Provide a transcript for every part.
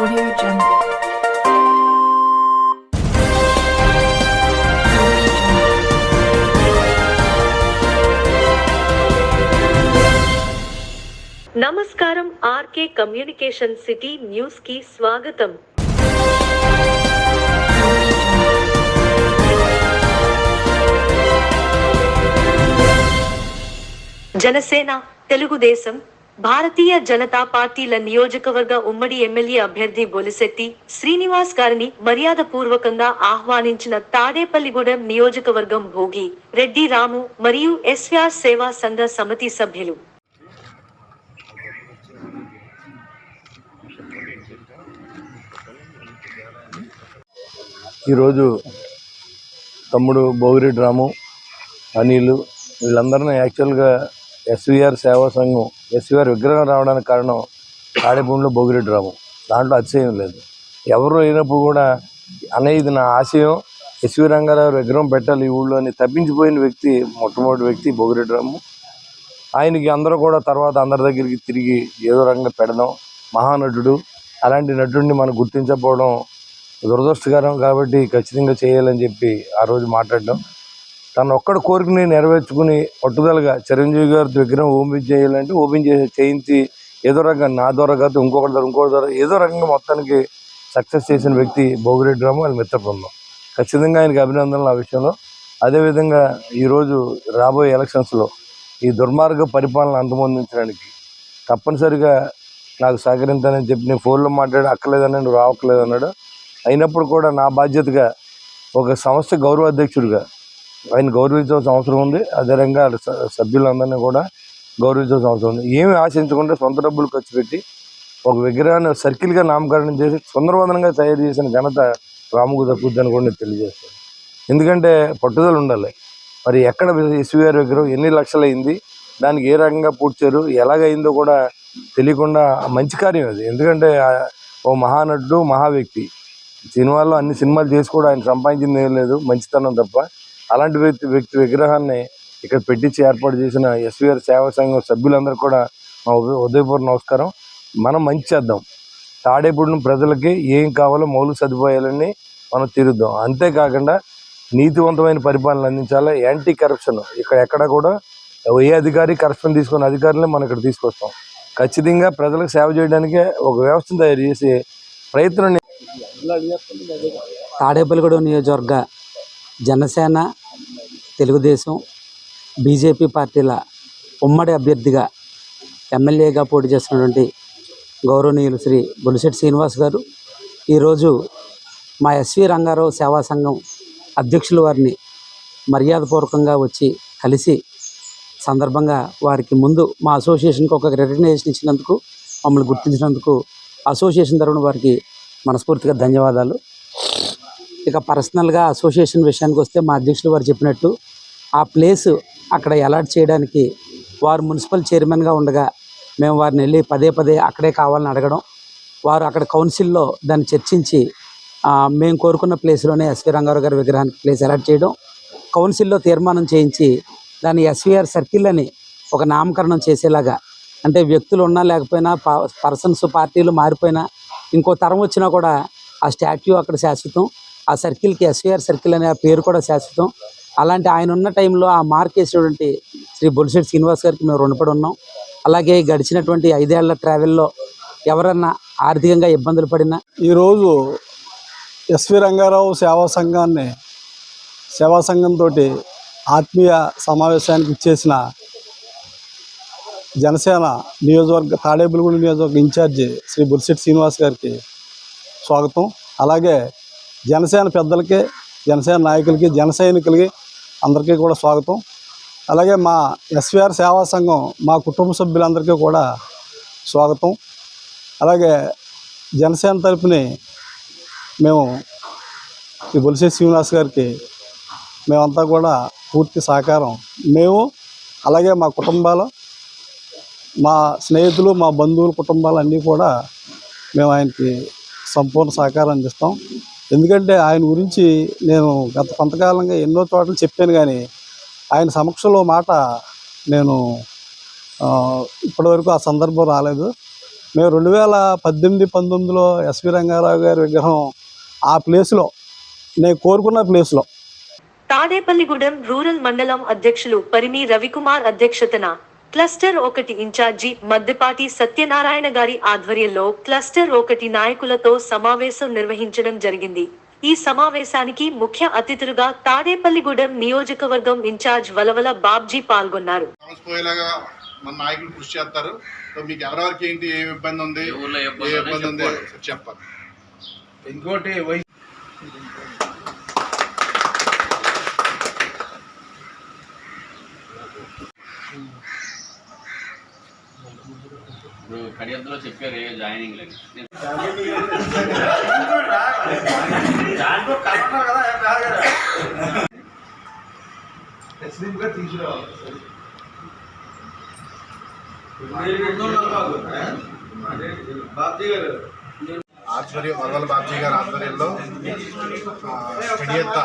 Audio Jungle. నమస్కారం RK communication city news కి స్వాగతం. జనసేన, తెలుగుదేశం, భారతీయ జనతా పార్టీల నియోజకవర్గ ఉమ్మడి ఎమ్మెల్యే అభ్యర్థి బొలిశెట్టి శ్రీనివాస్ గారిని మర్యాదపూర్వకంగా ఆహ్వానించిన తాడేపల్లిగూడెం నియోజకవర్గం భోగి రెడ్డి రాము మరియు ఎస్వీఆర్ సేవా సంఘ సమితి సభ్యులు. ఈరోజు తమ్ముడు భోగిరెడ్డి రాము, అనిలు వీళ్ళందరినీ యాక్చువల్గా ఎస్వీఆర్ సేవా సంఘం ఎస్వీఆర్ విగ్రహం రావడానికి కారణం తాడేపల్లిలో భోగిరెడ్డి రాము. దాంట్లో అతిశయం లేదు. ఎవరు అయినప్పుడు కూడా అనేది నా ఆశయం, ఎస్వీ రంగారావు విగ్రహం పెట్టాలి ఈ ఊళ్ళో అని తప్పించిపోయిన వ్యక్తి మొట్టమొదటి వ్యక్తి భోగిరెడ్డి రాము. ఆయనకి అందరూ కూడా తర్వాత అందరి దగ్గరికి తిరిగి ఏదో రకంగా పెడదాం. మహానటుడు, అలాంటి నటుడిని మనం గుర్తించకపోవడం దురదృష్టకరం. కాబట్టి ఖచ్చితంగా చేయాలని చెప్పి ఆ రోజు మాట్లాడడం, తను ఒక్కడ కోరికని నెరవేర్చుకుని పట్టుదలగా చిరంజీవి గారి విగ్రహం ఓపెన్ చేయాలంటే ఓపెన్ చేయించి ఏదో రకంగా నా ద్వారా కాదు ఇంకొకటి ద్వారా ఏదో రకంగా మొత్తానికి సక్సెస్ చేసిన వ్యక్తి భోగిరెడ్డి రాము, వాళ్ళ మిత్ర బృందం. ఖచ్చితంగా ఆయనకి అభినందనలు ఆ విషయంలో. అదేవిధంగా ఈరోజు రాబోయే ఎలక్షన్స్లో ఈ దుర్మార్గ పరిపాలన అంతమొందించడానికి తప్పనిసరిగా నాకు సహకరించాలని చెప్పి నేను ఫోన్లో మాట్లాడి అక్కర్లేదన్నాడు, నువ్వు రావట్లేదన్నాడు. అయినప్పుడు కూడా నా బాధ్యతగా ఒక సంస్థ గౌరవ అధ్యక్షుడిగా ఆయన గౌరవించాల్సిన అవసరం ఉంది. అదేవిధంగా సభ్యులందరినీ కూడా గౌరవించాల్సిన అవసరం ఉంది. ఏమి ఆశించకుండా సొంత డబ్బులు ఖర్చు పెట్టి ఒక విగ్రహాన్ని సర్కిల్గా నామకరణం చేసి సుందరవదనంగా తయారు చేసిన ఘనత రాముకు దక్కుద్దని కూడా నేను తెలియజేస్తాను. ఎందుకంటే పట్టుదల ఉండాలి. మరి ఎక్కడ ఎస్వీఆర్ విగ్రహం ఎన్ని లక్షలు అయింది, దానికి ఏ రకంగా పూడ్చారు, ఎలాగైందో కూడా తెలియకుండా మంచి కార్యం అది. ఎందుకంటే ఓ మహానటుడు, మహా వ్యక్తి, సినిమాల్లో అన్ని సినిమాలు చేసి కూడా ఆయన సంపాదించింది ఏం లేదు, మంచితనం తప్ప. అలాంటి వ్యక్తి విగ్రహాన్ని ఇక్కడ పెట్టించి ఏర్పాటు చేసిన ఎస్వీఆర్ సేవా సంఘం సభ్యులందరూ కూడా మా ఉదయపూర్వ నమస్కారం. మనం మంచి చేద్దాం. తాడేపూడిన ప్రజలకి ఏం కావాలో మౌలిక సదుపాయాలన్నీ మనం తీరుద్దాం. అంతేకాకుండా నీతివంతమైన పరిపాలన అందించాలి. యాంటీ కరప్షన్ ఇక్కడ ఎక్కడ కూడా ఏ అధికారి కరప్షన్ తీసుకున్న అధికారులే మనం ఇక్కడ తీసుకొస్తాం. ఖచ్చితంగా ప్రజలకు సేవ చేయడానికే ఒక వ్యవస్థను తయారు చేసే ప్రయత్నం. తాడేపల్లిగూడెం నియోజకవర్గ జనసేన, తెలుగుదేశం, బీజేపీ పార్టీల ఉమ్మడి అభ్యర్థిగా ఎమ్మెల్యేగా పోటీ చేస్తున్నటువంటి గౌరవనీయులు శ్రీ బొలిశెట్టి శ్రీనివాస్ గారు ఈరోజు మా ఎస్వీ రంగారావు సేవా సంఘం అధ్యక్షుల వారిని మర్యాదపూర్వకంగా వచ్చి కలిసి సందర్భంగా వారికి ముందు మా అసోసియేషన్కి ఒక రికగ్నైజేషన్ ఇచ్చినందుకు, మమ్మల్ని గుర్తించినందుకు అసోసియేషన్ తరఫున వారికి మనస్ఫూర్తిగా ధన్యవాదాలు. ఇక పర్సనల్గా అసోసియేషన్ విషయానికి వస్తే మా అధ్యక్షులు వారు చెప్పినట్టు ఆ ప్లేస్ అక్కడ అలాట్ చేయడానికి వారు మున్సిపల్ చైర్మన్గా ఉండగా మేము వారిని వెళ్ళి పదే అక్కడే కావాలని అడగడం, వారు అక్కడ కౌన్సిల్లో దాన్ని చర్చించి మేము కోరుకున్న ప్లేస్లోనే ఎస్వీ రంగారావు గారి విగ్రహానికి ప్లేస్ అలాట్ చేయడం, కౌన్సిల్లో తీర్మానం చేయించి దాన్ని ఎస్వీఆర్ సర్కిల్ అని ఒక నామకరణం చేసేలాగా, అంటే వ్యక్తులు ఉన్నా లేకపోయినా పర్సన్స్ పార్టీలు మారిపోయినా ఇంకో తరం వచ్చినా కూడా ఆ స్టాట్యూ అక్కడ శాశ్వతం, ఆ సర్కిల్కి ఎస్వీఆర్ సర్కిల్ అనే ఆ పేరు కూడా శాశ్వతం. అలాంటి ఆయన ఉన్న టైంలో ఆ మార్క్ వేసినటువంటి శ్రీ బొలిశెట్టి శ్రీనివాస్ గారికి మేము రుణపడి ఉన్నాం. అలాగే గడిచినటువంటి 5 ఏళ్ల ట్రావెల్లో ఎవరన్నా ఆర్థికంగా ఇబ్బందులు పడినా ఈరోజు ఎస్వీ రంగారావు సేవా సంఘంతో ఆత్మీయ సమావేశానికి ఇచ్చేసిన జనసేన నియోజకవర్గ తాడేపల్లిగూడెం నియోజకవర్గ ఇన్ఛార్జి శ్రీ బొలిశెట్టి శ్రీనివాస్ గారికి స్వాగతం. అలాగే జనసేన పెద్దలకి, జనసేన నాయకులకి, జన సైనికులకి అందరికీ కూడా స్వాగతం. అలాగే మా ఎస్వీఆర్ సేవా సంఘం మా కుటుంబ సభ్యులందరికీ కూడా స్వాగతం. అలాగే జనసేన తరపుని మేము ఈ బొలిశెట్టి శ్రీనివాస్ గారికి మేమంతా కూడా పూర్తి సహకారం, మేము అలాగే మా కుటుంబాలు, మా స్నేహితులు, మా బంధువుల కుటుంబాలు అన్నీ కూడా మేము ఆయనకి సంపూర్ణ సహకారం అందిస్తాం. ఎందుకంటే ఆయన గురించి నేను గత కొంతకాలంగా ఎన్నో చోట్ల చెప్పాను, కానీ ఆయన సమక్షంలో మాట నేను ఇప్పటివరకు ఆ సందర్భం రాలేదు. మేము 2018-19లో ఎస్వి రంగారావు గారి విగ్రహం ఆ ప్లేస్లో, నేను కోరుకున్న ప్లేస్లో. తాడేపల్లిగూడెం రూరల్ మండలం అధ్యక్షులు పరిమి రవికుమార్ అధ్యక్షతన క్లస్టర్ 1 ఇన్ఛార్జి మద్దెపాటి సత్యనారాయణ గారి ఆధ్వర్యంలో క్లస్టర్ 1 నాయకులతో సమావేశం నిర్వహించడం జరిగింది. ఈ సమావేశానికి ముఖ్య అతిథులుగా తాడేపల్లిగూడెం నియోజకవర్గం ఇన్ఛార్జ్ వలవల బాబ్జీ పాల్గొన్నారు. మన నాయకులు కృషి చేస్తారు. సో మీకు ఎవరెవరికి ఏంటి, ఏ ఇబ్బంది ఉంది, ఏ ఇబ్బంది ఉంది చెప్పాలి. ఇంకోటి కడియంలో చెప్పారు జాయినింగ్ వరవల బాబ్జీ గారి ఆధ్వర్యంలో కడియత్త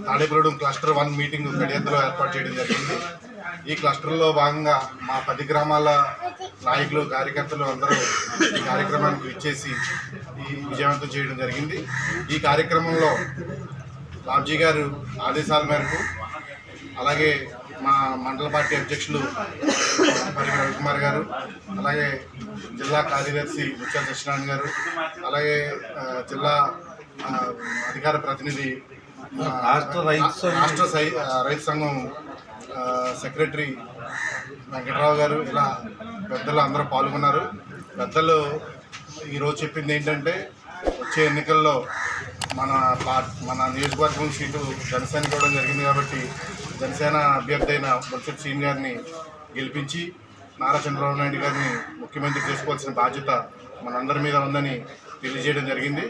తాడేపల్లిగూడెం క్లస్టర్ 1 మీటింగ్ కడియత్తలో ఏర్పాటు చేయడం జరిగింది. ఈ క్లస్టర్లో భాగంగా మా 10 గ్రామాల నాయకులు, కార్యకర్తలు అందరూ ఈ కార్యక్రమానికి ఇచ్చేసి ఈ విజయవంతం చేయడం జరిగింది. ఈ కార్యక్రమంలో బాబ్జీ గారు ఆదేశాల మేరకు, అలాగే మా మండల పార్టీ అధ్యక్షులు పరిమి రవికుమార్ గారు, అలాగే జిల్లా కార్యదర్శి ముత్యాల సత్యనారాయణ గారు, అలాగే జిల్లా అధికార ప్రతినిధి రాష్ట్ర రైతు సంఘం సెక్రటరీ వెంకటరావు గారు, ఇలా పెద్దలు అందరూ పాల్గొన్నారు. పెద్దలు ఈరోజు చెప్పింది ఏంటంటే, వచ్చే ఎన్నికల్లో మన నియోజకవర్గం సీటు జనసేనకి ఇవ్వడం జరిగింది కాబట్టి జనసేన అభ్యర్థి అయిన బొలిశెట్టి శ్రీని గారిని గెలిపించి నారా చంద్రబాబు నాయుడు గారిని ముఖ్యమంత్రి చేసుకోవాల్సిన బాధ్యత మనందరి మీద ఉందని తెలియజేయడం జరిగింది.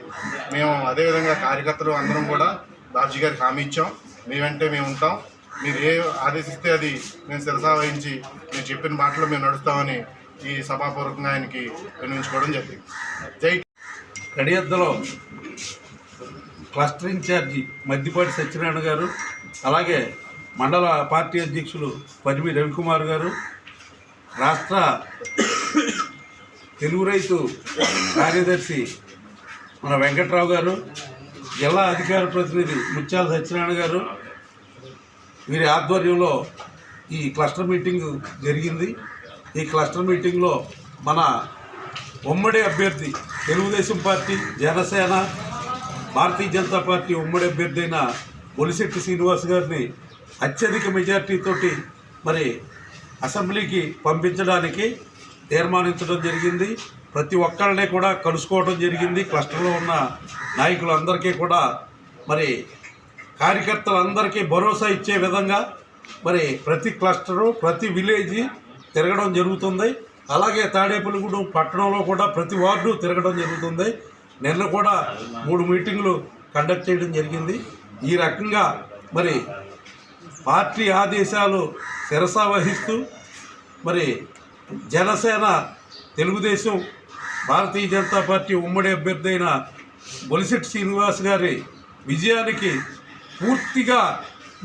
మేము అదేవిధంగా కార్యకర్తలు అందరం కూడా బాబ్జీ గారికి హామీ ఇచ్చాం. మీ వెంటే మేము ఉంటాం, మీరు ఏ ఆదేశిస్తే అది మేము శిరసా వహించి మేము చెప్పిన మాటలో మేము నడుస్తామని ఈ సభాపూర్వకంగా ఆయనకి వినియోగించుకోవడం జరిగింది. జై కడియద్దలో క్లస్టర్ ఇన్ఛార్జి మద్దిపాటి సత్యనారాయణ గారు, అలాగే మండల పార్టీ అధ్యక్షులు పరిమి రవికుమార్ గారు, రాష్ట్ర తెలుగు రైతు కార్యదర్శి మన వెంకట్రావు గారు, జిల్లా అధికార ప్రతినిధి ముత్యాల సత్యనారాయణ గారు, వీరి ఆధ్వర్యంలో ఈ క్లస్టర్ మీటింగ్ జరిగింది. ఈ క్లస్టర్ మీటింగ్లో మన ఉమ్మడి అభ్యర్థి తెలుగుదేశం పార్టీ, జనసేన, భారతీయ జనతా పార్టీ ఉమ్మడి అభ్యర్థి అయిన బొలిశెట్టి శ్రీనివాస్ గారిని అత్యధిక మెజార్టీతోటి మరి అసెంబ్లీకి పంపించడానికి తీర్మానించడం జరిగింది. ప్రతి ఒక్కరిని కూడా కలుసుకోవడం జరిగింది. క్లస్టర్లో ఉన్న నాయకులందరికీ కూడా మరి కార్యకర్తలందరికీ భరోసా ఇచ్చే విధంగా మరి ప్రతి క్లస్టరు, ప్రతి విలేజ్ తిరగడం జరుగుతుంది. అలాగే తాడేపల్లిగూడెం పట్టణంలో కూడా ప్రతి వార్డు తిరగడం జరుగుతుంది. నిన్న కూడా 3 మీటింగులు కండక్ట్ చేయడం జరిగింది. ఈ రకంగా మరి పార్టీ ఆదేశాలు శిరసా వహిస్తూ మరి జనసేన, తెలుగుదేశం, భారతీయ జనతా పార్టీ ఉమ్మడి అభ్యర్థి అయిన బొలిశెట్టి శ్రీనివాస్ గారి విజయానికి పూర్తిగా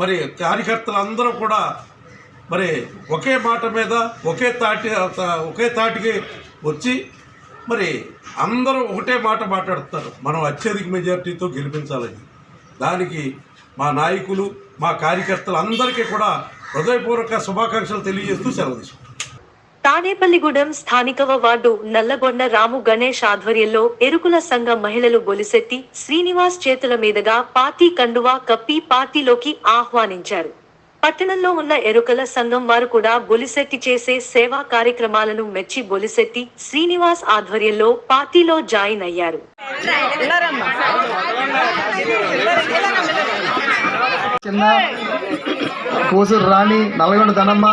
మరి కార్యకర్తలందరూ కూడా మరి ఒకే మాట మీద ఒకే తాటికి వచ్చి మరి అందరూ ఒకటే మాట మాట్లాడుతున్నారు, మనం అత్యధిక మెజార్టీతో గెలిపించాలని. దానికి మా నాయకులు, మా కార్యకర్తలు అందరికీ కూడా హృదయపూర్వక శుభాకాంక్షలు తెలియజేస్తూ సెలవు తీసుకుంటాం. తాడేపల్లిగూడెం స్థానికవ వార్డు నల్లగొండ రాము గణేష్ ఆధ్వర్యంలో ఎరుకుల సంఘ మహిళలు బొలిశెట్టి శ్రీనివాస్ చేతుల మీదుగా పార్టీ కండువా కప్పి పార్టీలోకి ఆహ్వానించారు. పట్టణంలో ఉన్న ఎరుకల సంఘం వారు కూడా బొలిశెట్టి చేసే సేవా కార్యక్రమాలను మెచ్చి బొలిశెట్టి శ్రీనివాస్ ఆధ్వర్యంలో పార్టీలో జాయిన్ అయ్యారు. రాణి, నల్గొండ ధనమ్మ,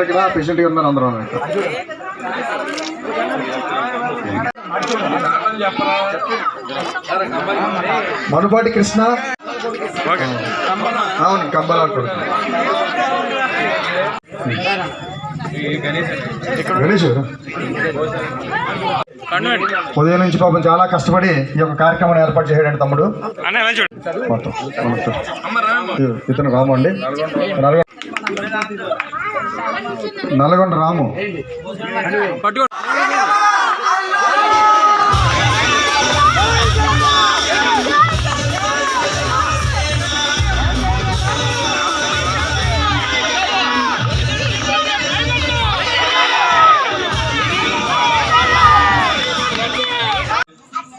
ఇక్కడ పేషెంట్ ఉన్నారు అందరూ. మనుపాటి కృష్ణ, అవును కంబలాడు గణేష్ ఉదయం నుంచి పాపం చాలా కష్టపడి ఈ యొక్క కార్యక్రమాన్ని ఏర్పాటు చేయడానికి తమ్ముడు మొత్తం. ఇతను రాము అండి, నల్గొండ రాము.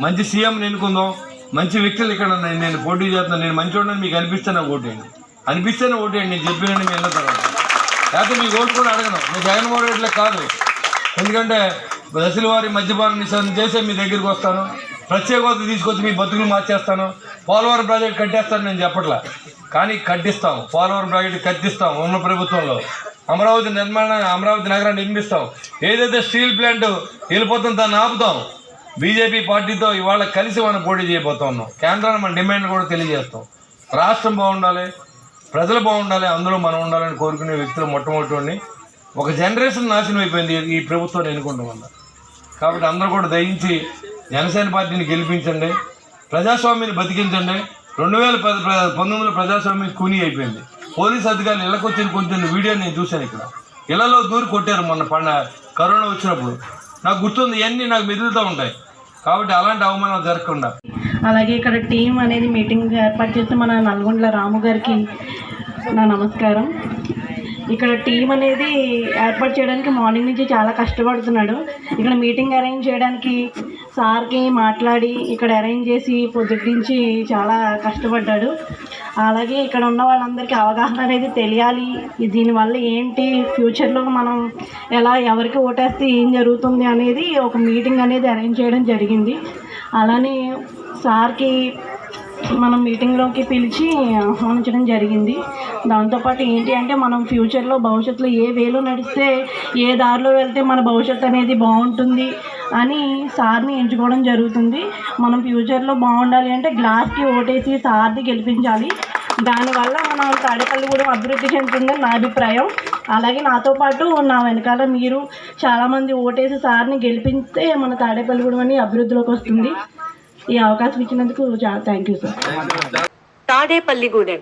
మంచి సీఎం ఎన్నుకుందాం, మంచి వ్యక్తులు ఇక్కడ నేను పోటీ చేస్తున్నాను, నేను మంచి వాడిని మీకు అనిపిస్తేనే ఓటేయండి, అనిపిస్తేనే ఓటేయండి. నేను చెప్పినండి మీ వెళ్ళిన తర్వాత లేకపోతే మీకు ఓటు కూడా అడగను. నేను జగన్మోహన్ రెడ్డిలో కాదు, ఎందుకంటే దశల వారి మద్యపాన నిషేధం చేసే మీ దగ్గరికి వస్తాను, ప్రత్యేక హోదా తీసుకొచ్చి మీ బతుకులు మార్చేస్తాను, పోలవరం ప్రాజెక్ట్ కట్టేస్తాను నేను చెప్పట్లా, కానీ కట్టిస్తాం. పోలవరం ప్రాజెక్టు కట్టిస్తాం ఉన్న ప్రభుత్వంలో. అమరావతి నిర్మాణాన్ని, అమరావతి నగరాన్ని నిర్మిస్తాం. ఏదైతే స్టీల్ ప్లాంట్ వెళ్ళిపోతుందో దాన్ని ఆపుతాం. బీజేపీ పార్టీతో ఇవాళ కలిసి మనం పోటీ చేయబోతా ఉన్నాం. కేంద్రాన్ని మన డిమాండ్ కూడా తెలియజేస్తాం. రాష్ట్రం బాగుండాలి, ప్రజలు బాగుండాలి, అందులో మనం ఉండాలని కోరుకునే వ్యక్తులు మొట్టమొదటి. ఒక జనరేషన్ నాశనం అయిపోయింది ఈ ప్రభుత్వాన్ని ఎన్నుకోవడం వల్ల. కాబట్టి అందరూ కూడా దయించి జనసేన పార్టీని గెలిపించండి, ప్రజాస్వామ్యాన్ని బతికించండి. 2019లో ప్రజాస్వామ్యం కూని అయిపోయింది. పోలీస్ అధికారులు ఇళ్ళకి వచ్చిన కొంచెం వీడియో నేను చూశాను. ఇక్కడ ఇళ్లలో దూరి కొట్టారు మొన్న కరోనా వచ్చినప్పుడు. నాకు గుర్తుంది, ఇవన్నీ నాకు మెదులుతూ ఉంటాయి. కాబట్టి అలాంటి అవమానాలు జరగకుండా. అలాగే ఇక్కడ టీం అనేది మీటింగ్ ఏర్పాటు చేస్తే మన నల్గొండల రాము గారికి నా నమస్కారం. ఇక్కడ టీం అనేది ఏర్పాటు చేయడానికి మార్నింగ్ నుంచి చాలా కష్టపడుతున్నాడు. ఇక్కడ మీటింగ్ అరేంజ్ చేయడానికి సార్కి మాట్లాడి ఇక్కడ అరేంజ్ చేసి పొద్దుటి నుంచి చాలా కష్టపడ్డాడు. అలాగే ఇక్కడ ఉన్న వాళ్ళందరికీ అవగాహన అనేది తెలియాలి, దీనివల్ల ఏంటి, ఫ్యూచర్లో మనం ఎలా ఎవరికి ఓటేస్తే ఏం జరుగుతుంది అనేది ఒక మీటింగ్ అనేది అరేంజ్ చేయడం జరిగింది. అలానే సార్కి మనం మీటింగ్లోకి పిలిచి ఆహ్వానించడం జరిగింది. దాంతోపాటు ఏంటి అంటే మనం ఫ్యూచర్లో భవిష్యత్తులో ఏ వేలో నడిస్తే, ఏ దారిలో వెళ్తే మన భవిష్యత్తు అనేది బాగుంటుంది అని సార్ని ఎంచుకోవడం జరుగుతుంది. మనం ఫ్యూచర్లో బాగుండాలి అంటే గ్లాస్కి ఓటేసి సార్ని గెలిపించాలి. దానివల్ల మన తాడేపల్లి కూడా అభివృద్ధి చెందుతుందని నా అభిప్రాయం. అలాగే నాతో పాటు నా వెనకాల మీరు చాలామంది ఓటేసి సార్ని గెలిపిస్తే మన తాడేపల్లి కూడా అభివృద్ధిలోకి వస్తుంది. ఈ అవకాశం ఇచ్చినందుకు thank you sir. Tadepalligudem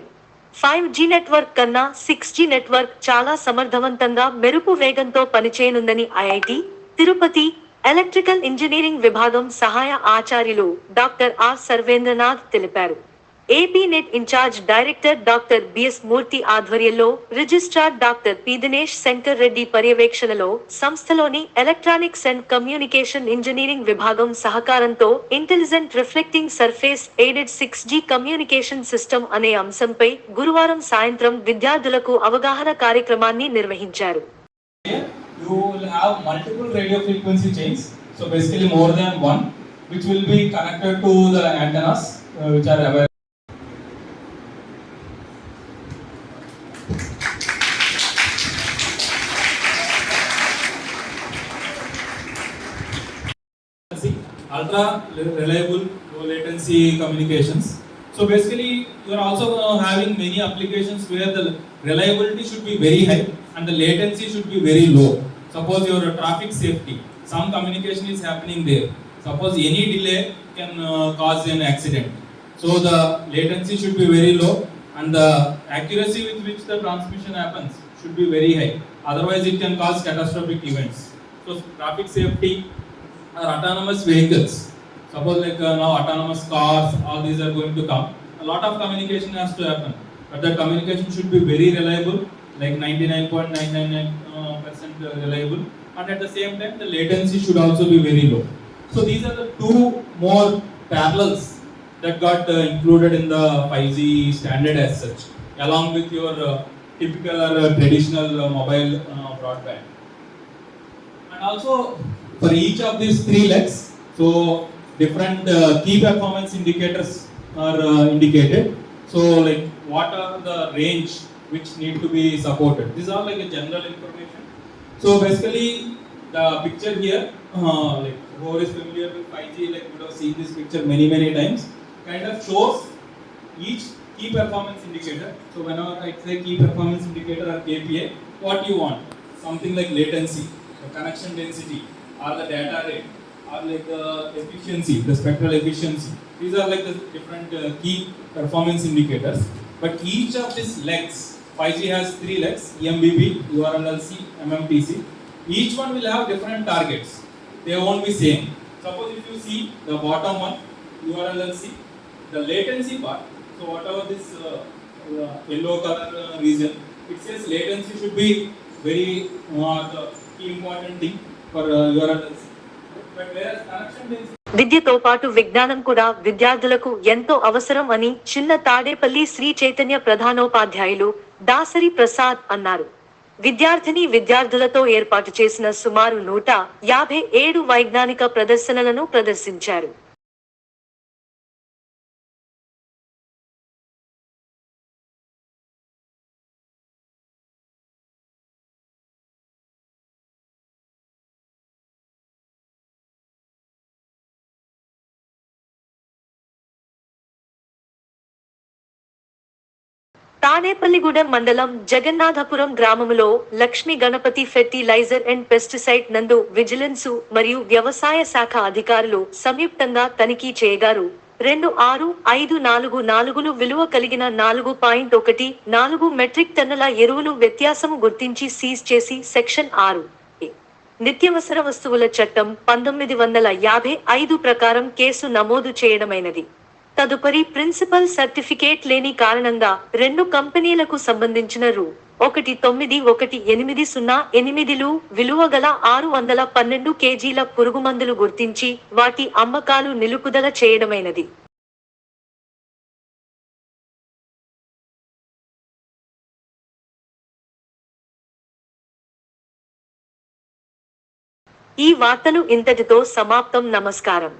5G network కన్నా 6G నెట్వర్క్ చాలా సమర్థవంతంగా మెరుపు వేగంతో పనిచేయనుందని ఐఐటి తిరుపతి ఎలక్ట్రికల్ ఇంజనీరింగ్ విభాగం సహాయ ఆచార్యులు డాక్టర్ ఆర్ సర్వేంద్రనాథ్ తెలిపారు. AP net incharge director doctor BS Murthy ఆధ్వర్యంలో registrar doctor P Dinesh Shankar Reddy పర్యవేక్షణలో సంస్థలోని ఎలక్ట్రానిక్స్ అండ్ కమ్యూనికేషన్ ఇంజనీరింగ్ విభాగం సహకారంతో intelligent reflecting surface aided 6G communication system అనే అంశంపై గురువారం సాయంత్రం విద్యార్థులకు అవగాహన కార్యక్రమాన్ని నిర్వహించారు. You will have multiple radio frequency chains, so basically more than one, which will be connected to the antennas which are available. Ultra reliable low latency communications. So basically you are also having many applications where the reliability should be very high and the latency should be very low. Suppose your traffic safety, some communication is happening there. Suppose any delay can cause an accident. So the latency should be very low and the accuracy with which the transmission happens should be very high. Otherwise it can cause catastrophic events. So traffic safety or autonomous vehicles. Suppose like now autonomous cars, all these are going to come. A lot of communication has to happen, but that communication should be very reliable, like 99.999% reliable, and at the same time the latency should also be very low. So these are the two more parallels that got included in the 5G standard as such, along with your typical or traditional mobile broadband. And also for each of these three legs, so different key performance indicators are indicated. So like what are the range which need to be supported. These are like a general information. So basically the picture here, like whoever is familiar with 5G, like would have seen this picture many times, kind of shows each key performance indicator. So whenever I say key performance indicator or KPI, what you want, something like latency, the connection density, or the data rate, are like the efficiency, the spectral efficiency. These are like the different key performance indicators. But each of these legs, 5G has 3 legs: EMBB, URLLC, MMTC. Each one will have different targets. They won't be same. Suppose if you see the bottom one, URLLC, the latency part. So whatever this yellow color region, it says latency should be very the key important thing for URLLC. But whereas connection density. విద్యతో పాటు విజ్ఞానం కూడా విద్యార్థులకు ఎంతో అవసరం అని చిన్న తాడేపల్లి శ్రీ చైతన్య ప్రధానోపాధ్యాయులు దాసరి ప్రసాద్ అన్నారు. విద్యార్థులతో ఏర్పాటు చేసిన సుమారు 157 వైజ్ఞానిక ప్రదర్శనలను ప్రదర్శించారు. తాడేపల్లిగూడెం మండలం జగన్నాథపురం గ్రామములో Lakshmi Ganapathi fertilizer and pesticide నందు విజిలెన్సు మరియు వ్యవసాయ శాఖ అధికారులు సంయుక్తంగా తనిఖీ చేయగారు 2654 విలువ కలిగిన 4.14 మెట్రిక్ టన్నుల ఎరువులు వ్యత్యాసము గుర్తించి సీజ్ చేసి సెక్షన్ 6 నిత్యవసర వస్తువుల చట్టం 1955 ప్రకారం కేసు నమోదు చేయడమైనది. తదుపరి ప్రిన్సిపల్ సర్టిఫికేట్ లేని కారణంగా 2 కంపెనీలకు సంబంధించిన Ru11808 విలువ గల 612 కేజీల పురుగుమందులు గుర్తించి వాటి అమ్మకాలు నిలుపుదల చేయడమైనది. ఈ వార్తలు ఇంతటితో సమాప్తం. నమస్కారం.